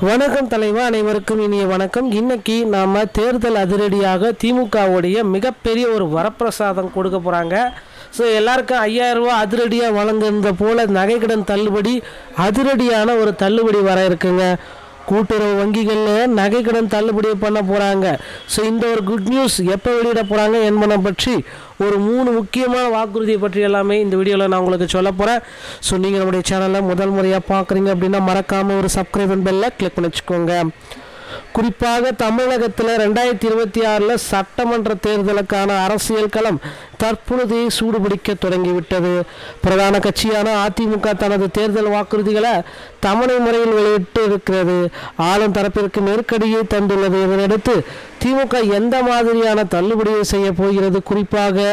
வணக்கம் தலைவா, அனைவருக்கும் இனிய வணக்கம். இன்னைக்கு நாம் தேர்தல் அதிரடியாக திமுகவுடைய மிகப்பெரிய ஒரு வரப்பிரசாதம் கொடுக்க போகிறாங்க. ஸோ எல்லாருக்கும் 5000 ரூபா அதிரடியாக வழங்குகின்ற போல் நகைக்கடன் தள்ளுபடி அதிரடியான ஒரு தள்ளுபடி வர இருக்குங்க. கூட்டுறவு வங்கிகளில் நகைக்கடன் தள்ளுபடி பண்ண போகிறாங்க. ஸோ இந்த ஒரு குட் நியூஸ் எப்போ வெளியிட போகிறாங்க என்பதை பற்றி ஒரு 3 முக்கியமான வாக்குறுதியை பற்றி எல்லாமே இந்த வீடியோவில் நான் உங்களுக்கு சொல்ல போகிறேன். ஸோ நீங்கள் நம்முடைய சேனலில் முதல் முறையாக பார்க்குறீங்க அப்படின்னா மறக்காமல் ஒரு சப்ஸ்கிரைப் பெல்லை கிளிக் பண்ணி வச்சுக்கோங்க. குறிப்பாக தமிழகத்தில் 2026 சட்டமன்ற தேர்தலுக்கான அரசியல் களம் தற்பொழுதே சூடுபிடிக்க தொடங்கிவிட்டது. பிரதான கட்சியான அதிமுக தனது தேர்தல் வாக்குறுதிகளை தவணை முறையில் வெளியிட்டு இருக்கிறது. ஆளும் தரப்பிற்கு நெருக்கடியை தந்துள்ளது. இதனையடுத்து திமுக எந்த மாதிரியான தள்ளுபடியை செய்ய போகிறது, குறிப்பாக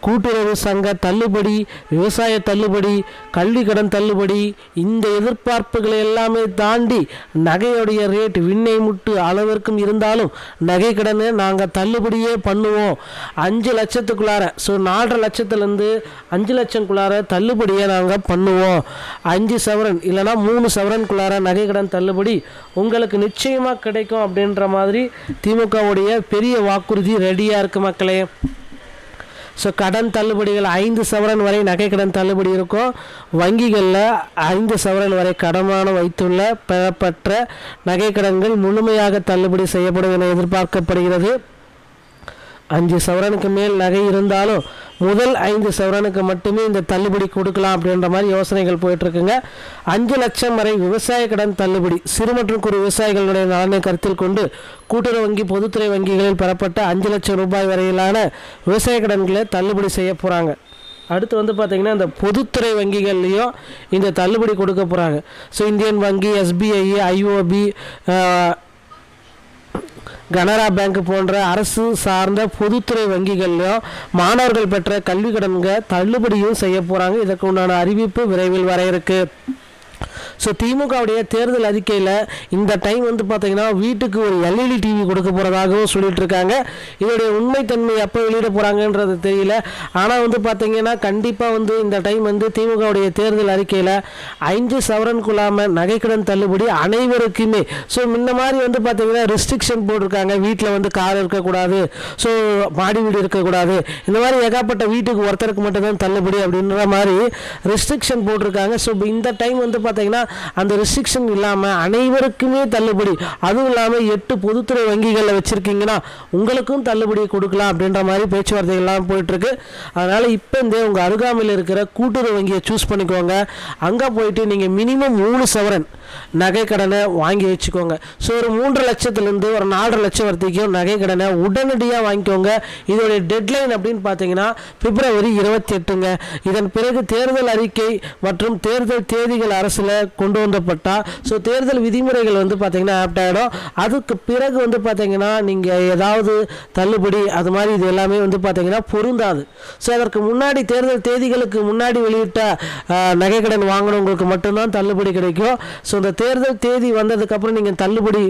கூட்டுறவு சங்க தள்ளுபடி, விவசாய தள்ளுபடி, கல்வி கடன் தள்ளுபடி, இந்த எதிர்பார்ப்புகளை எல்லாமே தாண்டி நகையுடைய ரேட் விண்ணை முட்டு அளவிற்கும் இருந்தாலும் நகை கடனை நாங்கள் தள்ளுபடியே பண்ணுவோம். 5 லட்சத்துக்குள்ளார, ஸோ 4.5 லட்சத்துலேருந்து 5 லட்சம்குள்ளார தள்ளுபடியை நாங்கள் பண்ணுவோம். 5 சவரன் இல்லைனா 3 சவரனுக்குள்ளார நகை கடன் தள்ளுபடி உங்களுக்கு நிச்சயமாக கிடைக்கும் அப்படின்ற மாதிரி திமுகவுடைய பெரிய வாக்குறுதி ரெடியாக இருக்குது மக்களே. ஸோ கடன் தள்ளுபடிகள் 5 சவரன் வரை நகை கடன் தள்ளுபடி இருக்கும். வங்கிகளில் 5 சவரன் வரை கடமான வைத்துள்ள பெறப்பட்ட நகை கடன்கள் முழுமையாக தள்ளுபடி செய்யப்படும் என எதிர்பார்க்கப்படுகிறது. 5 சவரனுக்கு மேல் நகை இருந்தாலும் முதல் 5 சவரனுக்கு மட்டுமே இந்த தள்ளுபடி கொடுக்கலாம் அப்படின்ற மாதிரி யோசனைகள் போயிட்டுருக்குங்க. 5 லட்சம் வரை விவசாய கடன் தள்ளுபடி. சிறு மற்றும் குறு விவசாயிகளுடைய நலனை கருத்தில் கொண்டு கூட்டுறவு வங்கி, பொதுத்துறை வங்கிகளில் பெறப்பட்ட 5 லட்சம் ரூபாய் வரையிலான விவசாய கடன்களை தள்ளுபடி செய்ய போகிறாங்க. அடுத்து பார்த்திங்கன்னா இந்த பொதுத்துறை வங்கிகள்லேயும் இந்த தள்ளுபடி கொடுக்க போகிறாங்க. ஸோ இந்தியன் வங்கி, SBI, IOB, கனரா பேங்க் போன்ற அரசு சார்ந்த பொதுத்துறை வங்கிகள்லையும் மாணவர்கள் பெற்ற கல்வி கடன்கள் தள்ளுபடியும் செய்ய போகிறாங்க. இதற்கு உண்டான அறிவிப்பு விரைவில் வர இருக்கு. ஸோ திமுகவுடைய தேர்தல் அறிக்கையில் இந்த டைம் பார்த்திங்கன்னா வீட்டுக்கு ஒரு LED டிவி கொடுக்க போகிறதாகவும் சொல்லிட்டு இருக்காங்க. இதோடைய உண்மைத்தன்மை எப்போ வெளியிட போகிறாங்கன்றது தெரியல. ஆனால் பார்த்திங்கன்னா கண்டிப்பாக இந்த டைம் திமுகவுடைய தேர்தல் அறிக்கையில் 5 சவரனுக்குள்ளாம நகைக்கடன் தள்ளுபடி அனைவருக்குமே. ஸோ முன்ன மாதிரி பார்த்திங்கன்னா ரெஸ்ட்ரிக்ஷன் போட்டிருக்காங்க. வீட்டில் கார் இருக்கக்கூடாது, ஸோ மாடி வீடு இருக்கக்கூடாது, இந்த மாதிரி ஏகப்பட்ட வீட்டுக்கு ஒருத்தருக்கு மட்டும்தான் தள்ளுபடி அப்படின்ற மாதிரி ரெஸ்ட்ரிக்ஷன் போட்டிருக்காங்க. ஸோ இந்த டைம் பார்த்திங்கன்னா அந்த ரெஸ்ட்ரிக்ஷன் இல்லாமல் அனைவருக்குமே தள்ளுபடி. அதுவும் இல்லாமல் 8 பொதுத்துறை வங்கிகளில் வச்சுருக்கீங்கன்னா உங்களுக்கும் தள்ளுபடி கொடுக்கலாம் அப்படின்ற மாதிரி பேச்சுவார்த்தைகள்லாம் போயிட்டுருக்கு. அதனால் இப்போ உங்கள் அருகாமையில் இருக்கிற கூட்டுறவு வங்கியை சூஸ் பண்ணிக்கோங்க. அங்கே போயிட்டு நீங்கள் மினிமம் 3 சவரன் நகை கடனை வாங்கி வச்சுக்கோங்க. ஸோ ஒரு 3 லட்சத்துலேருந்து ஒரு 4.5 லட்சம் வரைக்கும் நகை கடனை உடனடியாக வாங்கிக்கோங்க. இதோடைய டெட்லைன் அப்படின்னு பார்த்தீங்கன்னா பிப்ரவரி 28ங்க. இதன் பிறகு தேர்தல் அறிக்கை மற்றும் தேர்தல் தேதிகள் அரசில் கொண்டு வந்தப்பட்டால் ஸோ தேர்தல் விதிமுறைகள் பார்த்தீங்கன்னா ஆப்ட் ஆகிடும். அதுக்கு பிறகு பார்த்தீங்கன்னா நீங்கள் ஏதாவது தள்ளுபடி அது மாதிரி இது எல்லாமே பார்த்தீங்கன்னா பொருந்தாது. ஸோ அதற்கு முன்னாடி தேர்தல் தேதிகளுக்கு முன்னாடி வெளியிட்ட நகைக்கடன் வாங்கினவங்களுக்கு மட்டும்தான் தள்ளுபடி கிடைக்கும். ஸோ இந்த தேர்தல் தேதி வந்ததுக்கப்புறம் நீங்கள் தள்ளுபடி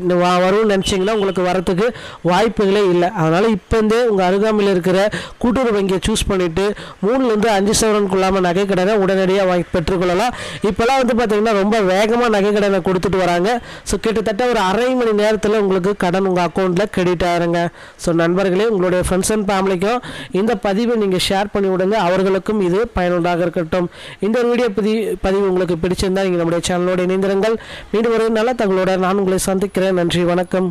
வரும்னு நினச்சிங்கன்னா உங்களுக்கு வரத்துக்கு வாய்ப்புகளே இல்லை. அதனால் இப்போந்தே உங்கள் அருகாமையில் இருக்கிற கூட்டுறவு வங்கியை சூஸ் பண்ணிவிட்டு 3லேருந்து 5 சவரனுக்குள்ளாமல் நகைக்கடனை உடனடியாக பெற்றுக்கொள்ளலாம். இப்போலாம் பார்த்தீங்கன்னா ரொம்ப வேகமாக நகை கடனை கொடுத்துட்டு வராங்க. ஸோ கிட்டத்தட்ட ஒரு அரை மணி நேரத்தில் உங்களுக்கு கடன் உங்கள் அக்கௌண்ட்டில் கிரெடிட் ஆகிருங்க. ஸோ நண்பர்களே, உங்களுடைய ஃப்ரெண்ட்ஸ் அண்ட் ஃபேமிலிக்கும் இந்த பதிவை நீங்கள் ஷேர் பண்ணி விடுங்க. அவர்களுக்கும் இது பயனுள்ளதாக இருக்கட்டும். இந்த வீடியோ பதிவு உங்களுக்கு பிடிச்சிருந்தால் நீங்கள் நம்முடைய சேனலோடு இணைந்திருங்கள். மீண்டும் ஒரு நல்ல தகவலோடு நான் உங்களை சந்திக்கிறேன். நன்றி, வணக்கம்.